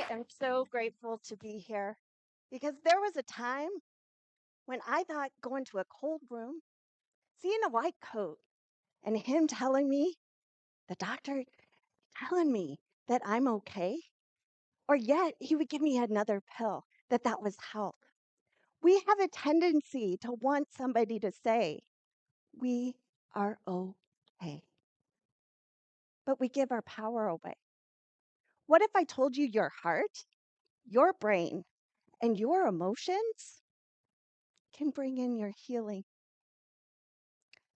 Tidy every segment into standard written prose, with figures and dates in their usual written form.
I am so grateful to be here because there was a time when I thought going to a cold room, seeing a white coat, and him telling me, the doctor telling me that I'm okay, or yet he would give me another pill, that was health. We have a tendency to want somebody to say, we are okay, but we give our power away. What if I told you your heart, your brain, and your emotions can bring in your healing?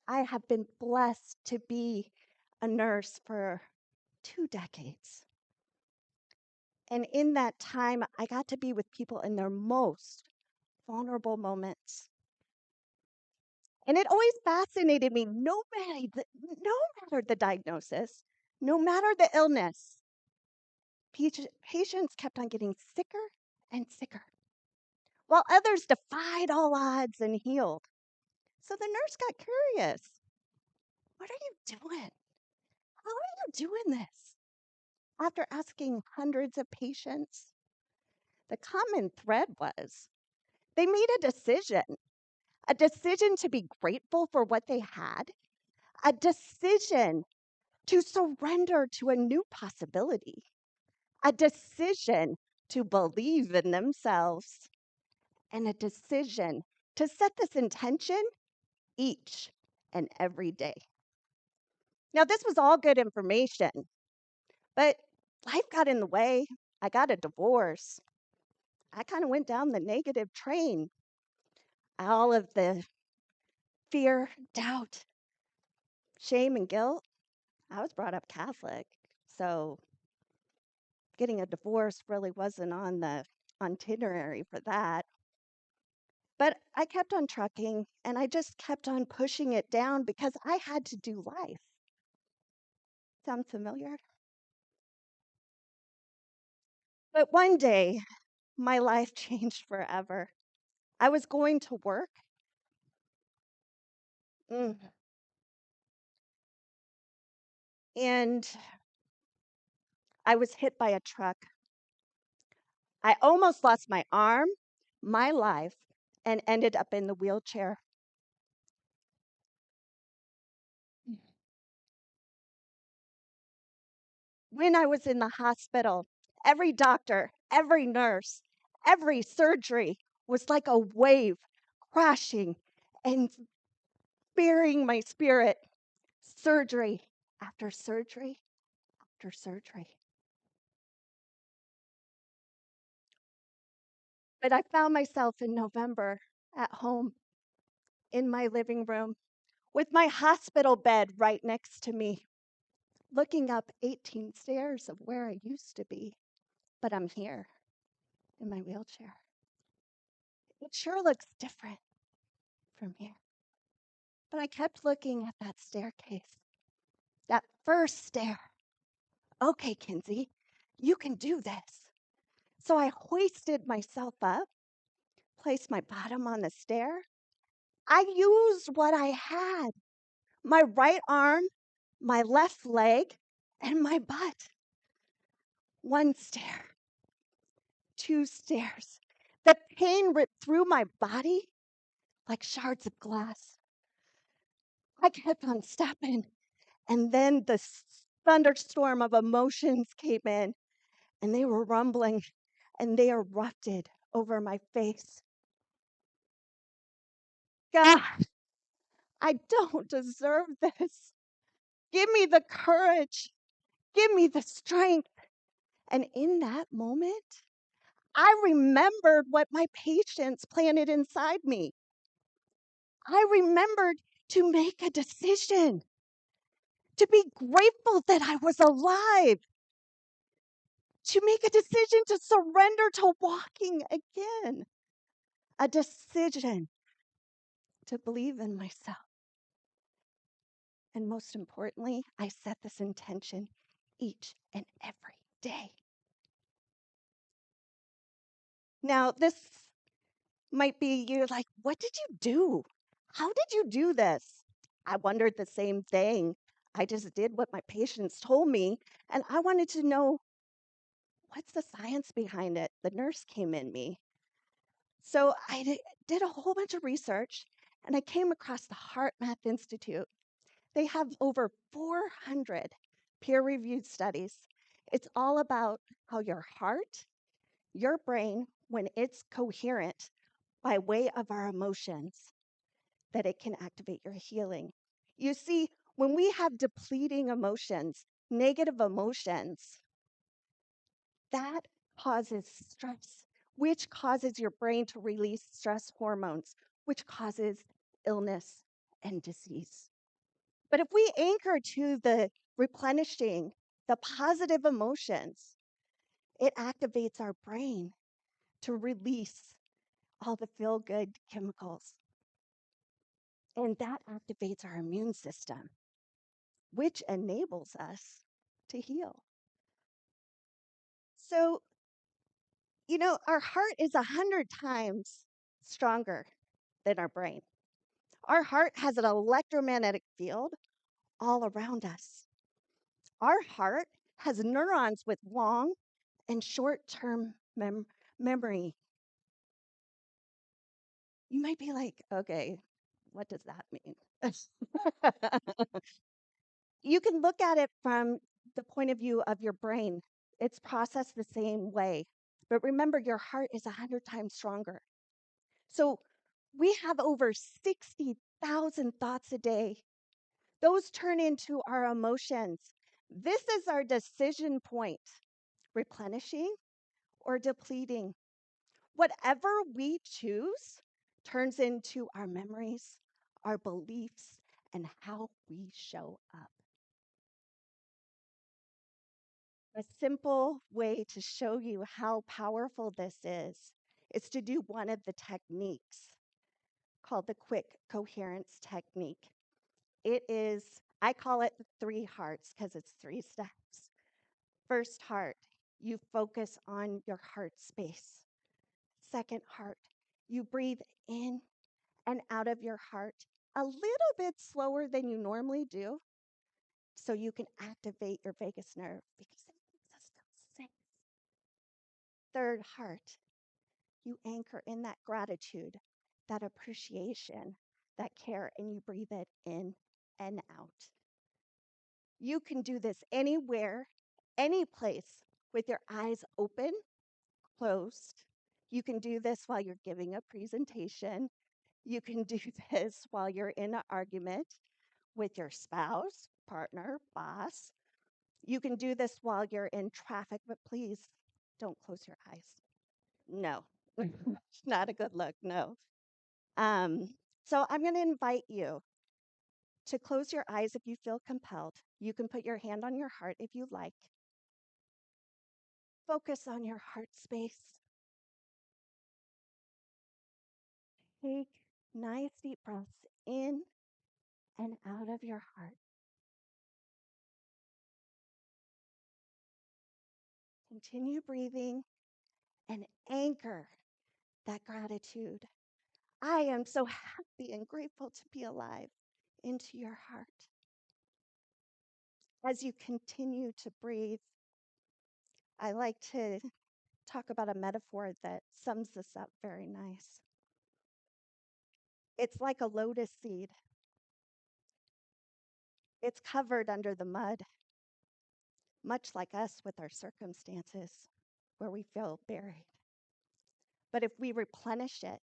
I have been blessed to be a nurse for 2 decades. And in that time, I got to be with people in their most vulnerable moments. And it always fascinated me, no matter the diagnosis, no matter the illness, patients kept on getting sicker and sicker, while others defied all odds and healed. So the nurse got curious. What are you doing? How are you doing this? After asking hundreds of patients, the common thread was they made a decision to be grateful for what they had, a decision to surrender to a new possibility, a decision to believe in themselves, and a decision to set this intention each and every day. Now, this was all good information, but life got in the way. I got a divorce. I kind of went down the negative train. All of the fear, doubt, shame, and guilt. I was brought up Catholic, so getting a divorce really wasn't on the itinerary for that. But I kept on trucking and I just kept on pushing it down because I had to do life. Sound familiar? But one day, my life changed forever. I was going to work. Mm, and I was hit by a truck. I almost lost my arm, my life, and ended up in the wheelchair. When I was in the hospital, every doctor, every nurse, every surgery was like a wave crashing and burying my spirit. Surgery after surgery after surgery. But I found myself in November at home in my living room with my hospital bed right next to me, looking up 18 stairs of where I used to be. But I'm here in my wheelchair. It sure looks different from here. But I kept looking at that staircase, that first stair. Okay, Kinsey, you can do this. So I hoisted myself up, placed my bottom on the stair. I used what I had, my right arm, my left leg, and my butt. 1 stair, 2 stairs. The pain ripped through my body like shards of glass. I kept on stepping, and then the thunderstorm of emotions came in, and they were rumbling, and they erupted over my face. God, I don't deserve this. Give me the courage. Give me the strength. And in that moment, I remembered what my patients planted inside me. I remembered to make a decision, to be grateful that I was alive, to make a decision to surrender to walking again, a decision to believe in myself. And most importantly, I set this intention each and every day. Now, this might be you're like, what did you do? How did you do this? I wondered the same thing. I just did what my patients told me, and I wanted to know what's the science behind it? The nurse came in me. So I did a whole bunch of research, and I came across the Heart Math Institute. They have over 400 peer-reviewed studies. It's all about how your heart, your brain, when it's coherent by way of our emotions, that it can activate your healing. You see, when we have depleting emotions, negative emotions, that causes stress, which causes your brain to release stress hormones, which causes illness and disease. But if we anchor to the replenishing, the positive emotions, it activates our brain to release all the feel-good chemicals. And that activates our immune system, which enables us to heal. So, our heart is 100 times stronger than our brain. Our heart has an electromagnetic field all around us. Our heart has neurons with long and short-term memory. You might be like, okay, what does that mean? You can look at it from the point of view of your brain. It's processed the same way. But remember, your heart is 100 times stronger. So we have over 60,000 thoughts a day. Those turn into our emotions. This is our decision point, replenishing or depleting. Whatever we choose turns into our memories, our beliefs, and how we show up. A simple way to show you how powerful this is to do one of the techniques called the quick coherence technique. It is, I call it the 3 hearts because it's 3 steps. First heart, you focus on your heart space. Second heart, you breathe in and out of your heart a little bit slower than you normally do so you can activate your vagus nerve because it makes us feel safe. Third heart, you anchor in that gratitude, that appreciation, that care, and you breathe it in and out. You can do this anywhere, any place, with your eyes open, closed. You can do this while you're giving a presentation. You can do this while you're in an argument with your spouse, partner, boss. You can do this while you're in traffic, but please don't close your eyes. No, not a good look, no. So I'm going to invite you to close your eyes if you feel compelled. You can put your hand on your heart if you like. Focus on your heart space. Take nice deep breaths in and out of your heart. Continue breathing and anchor that gratitude. I am so happy and grateful to be alive into your heart. As you continue to breathe, I like to talk about a metaphor that sums this up very nice. It's like a lotus seed. It's covered under the mud, much like us with our circumstances where we feel buried. But if we replenish it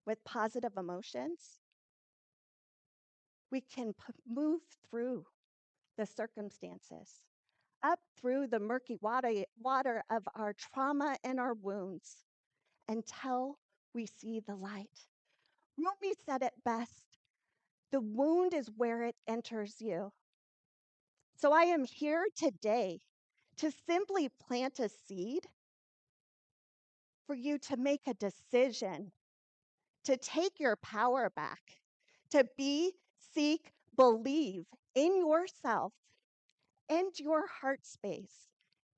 with positive emotions, we can move through the circumstances, up through the murky water of our trauma and our wounds until we see the light. Rumi said it best, the wound is where it enters you. So I am here today to simply plant a seed for you to make a decision, to take your power back, to be, seek, believe in yourself and your heart space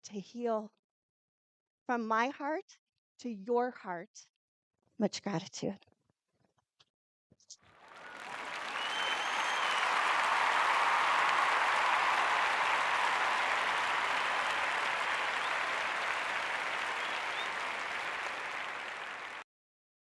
to heal from my heart to your heart. Much gratitude.